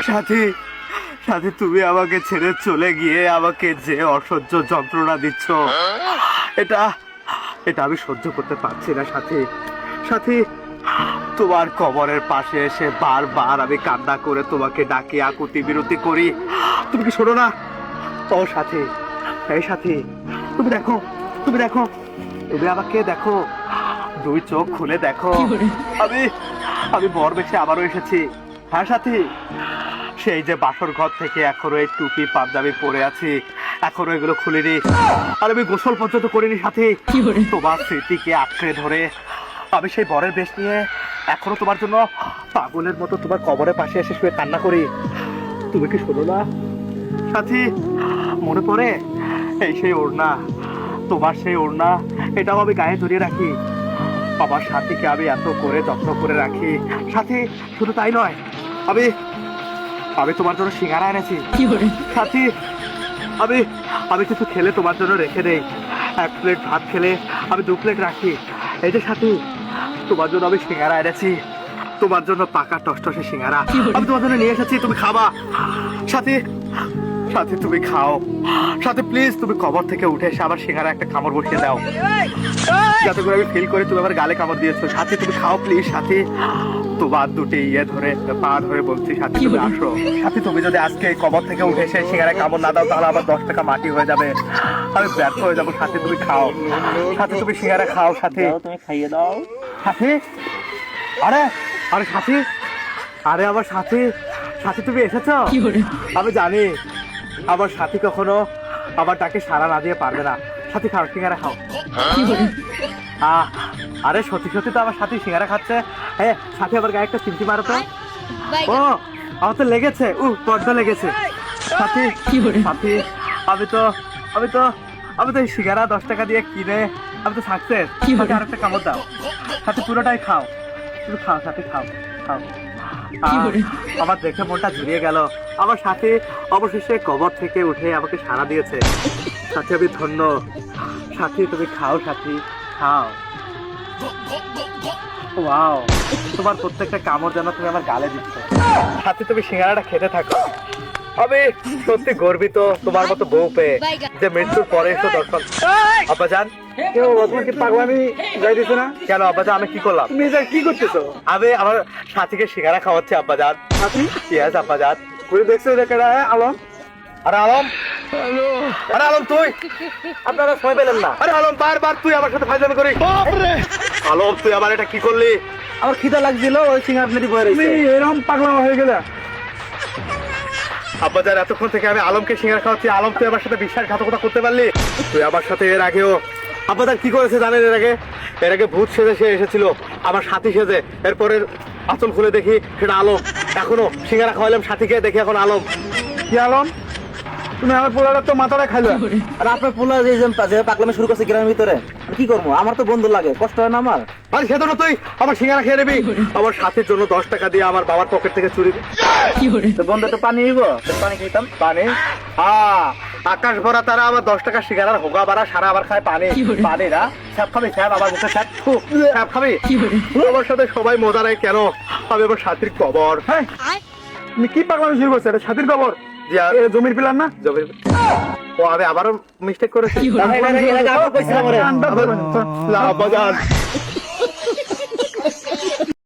সাথী, সাথী তুমি আমাকে ছেড়ে চলে গিয়ে আমাকে যে অসহ্য যন্ত্রণা দিচ্ছ, এটা এটা আমি সহ্য করতে পারছি না সাথী। সাথী, তোমার কবরের পাশে এসে বারবার আমি কান্না করে তোমাকে ডাকি, আকুতি বিরতি করি, তুমি কি শোনো না? ও সাথী, এই সাথী, তুমি দেখো, তুমি দেখো, তুমি আমাকে দেখো, দুই চোখ খুলে দেখো, আমি আমি বর বেশে আবারও এসেছি। হ্যাঁ সাথী, সেই যে বাসর ঘর থেকে এখনো এই টুপি পাঞ্জাবি পরে আছি, এখনো এগুলো খুলিনি, আর আমি গোসল পর্যন্ত করিনি সাথী। তোমার স্মৃতিকে আঁকড়ে ধরে আমি সেই বরের বেশ নিয়ে এখনো তোমার জন্য পাগলের মতো তোমার কবরের পাশে এসে শুয়ে কান্না করি। তুমি কি শোনো না সাথী? মনে পড়ে এই সেই ওড়না, তোমার সেই ওড়না, এটাও আমি গায়ে জড়িয়ে রাখি। আমার সাথীকে আমি এত করে যত্ন করে রাখি সাথী। শুধু তাই নয়, আমি আমি তোমার জন্য সিঙ্গারা এনেছি সাথী। আমি আমি কিছু খেলে তোমার জন্য রেখে দেই, এক প্লেট ভাত খেলে আমি 2 প্লেট রাখি। এই যে সাথী, তোমার জন্য আমি সিঙ্গারা এনেছি, তোমার জন্য পাকা টসটসে সিঙ্গারা আমি তোমার জন্য নিয়ে এসেছি, তুমি খাবা সাথী। সাথী তুমি খাও সাথী, প্লিজ তুমি কবর থেকে উঠে এসে আবার সিঙ্গারা একটা কামড় বসিয়ে দাও, যাতে করে আমি ফিল করে তুমি আমার গালে কামড় দিয়েছো। সাথী তুমি খাও প্লিজ সাথী, তোমার দুটি ধরে পা ধরে বলছি সাথী তুমি আসো। সাথী তুমি যদি আজকে এই কবর থেকে উঠে এসে সিঙ্গারায় কামড় না দাও, তাহলে আমার 10 টাকা মাটি হয়ে যাবে, আমি ব্যর্থ হয়ে যাবো। সাথী তুমি খাও, সাথী তুমি সিঙ্গারা খাও সাথী, তুমি খাইয়ে দাও সাথী। আরে আরে সাথী, আরে আমার সাথী, সাথী তুমি এসেছো? আমি জানি আমার সাথী কখনো আমার ডাকে সাড়া না দিয়ে পারবে না। সাথী খাও, সিঙ্গারা খাও। আরে সত্যি সত্যি তো আমার সাথী সিঙ্গারা খাচ্ছে। হ্যাঁ সাথী, আবার গায়ে একটা চিমটি মারো তো। ও আমার তো লেগেছে, পর্দা লেগেছে সাথী। সাথী, আমি তো আমি তো আমি তো এই সিঙ্গারা 10 টাকা দিয়ে কিনে আমি তো সাকসেস। সাথী আর একটা কামড় দাও সাথী, পুরোটাই খাও, তুমি খাও সাথী, খাও খাও। আমার দেখে মনটা জুড়িয়ে গেল, আমার সাথে অবশেষে কবর থেকে উঠে আমাকে সাড়া দিয়েছে। সাথী আমি ধন্য। সাথী তুমি খাও সাথী, খাও। ওয়াও, তোমার প্রত্যেকটা কামড় যেন তুমি আমার গালে দিচ্ছ। সাথী তুমি সিঙ্গারাটা খেতে থাকো। আমি সত্যি গর্বিত তোমার মতো বউ পেয়ে, যে মৃত্যুর পরে এসে দর্শন। আব্বাজান, কেউ কি পাগলামি যাই দিছে না কেন? আব্বাজান আমি কি করলাম? তুমি কি করতেছো? আমি আমার সাথীকে সিঙ্গারা খাওয়াচ্ছি আব্বাজান। সাথী? ইয়েস আব্বাজান। ঘুরে দেখছো দেখা আলম? আরে আলম, আরে আলম তুই, আপনারা সময় পেলেন না? আরে আলম, বারবার তুই আমার সাথে ফাইজলামি করিস। আলম তুই আবার এটা কি করলি? আমার খিদা লাগছিল, ওই সিঙ্গারা প্লেটই বয়ে রইছে। তুমি এরকম পাগলামা হয়ে গেলে? আব্বাজান এতক্ষণ থেকে আমি আলমকে সিঙ্গারা খাওয়াচ্ছি, আলম তুই আমার সাথে বিশ্বাসঘাতকতা করতে পারলি? তুই আমার সাথে এর আগেও আব্বাজান কি করেছে জানেন? এর আগে ভূত সেজে সে এসেছিল আমার সাথী সেজে, এরপরে আঁচল খুলে দেখি সেটা আলম। এখনো সিঙ্গারা খাওয়ালাম সাথীকে, দেখি এখন আলম। কি আলম? তুমি আমার পোলাটা তো মাথাটা খাইলো। আর আপনার পোলা যে পাগলামি শুরু করছে গ্রামের ভিতরে, কি করবো? আমার তো বন্ধু লাগে, কষ্ট হয় না আমার? আরে সে তো না, তুই আমার সিঙ্গারা খেয়ে নিবি। আমার সাথীর জন্য 10 টাকা দিয়ে আমার বাবার পকেট থেকে চুরি। বন্ধু তো পানি নিব, পানি খেতাম। পানি? আকাশ ভরা তারা আমার 10 টাকা সিঙ্গারার হোগা বাড়া সারা আবার খায় পানি। পানি না স্যাপ খাবি, স্যাপ আমার মুখে স্যাপ, স্যাপ খাবি। আমার সাথে সবাই মজা নেয় কেন? আমি আমার সাথীর কবর। হ্যাঁ তুমি কি পাগলামি শুরু করছো? এটা সাথীর কবর, জমির প্ল্যান না? জমির। ও আমি আবারও মিস্টেক করেছি। আবার কইছিলাম ওরে।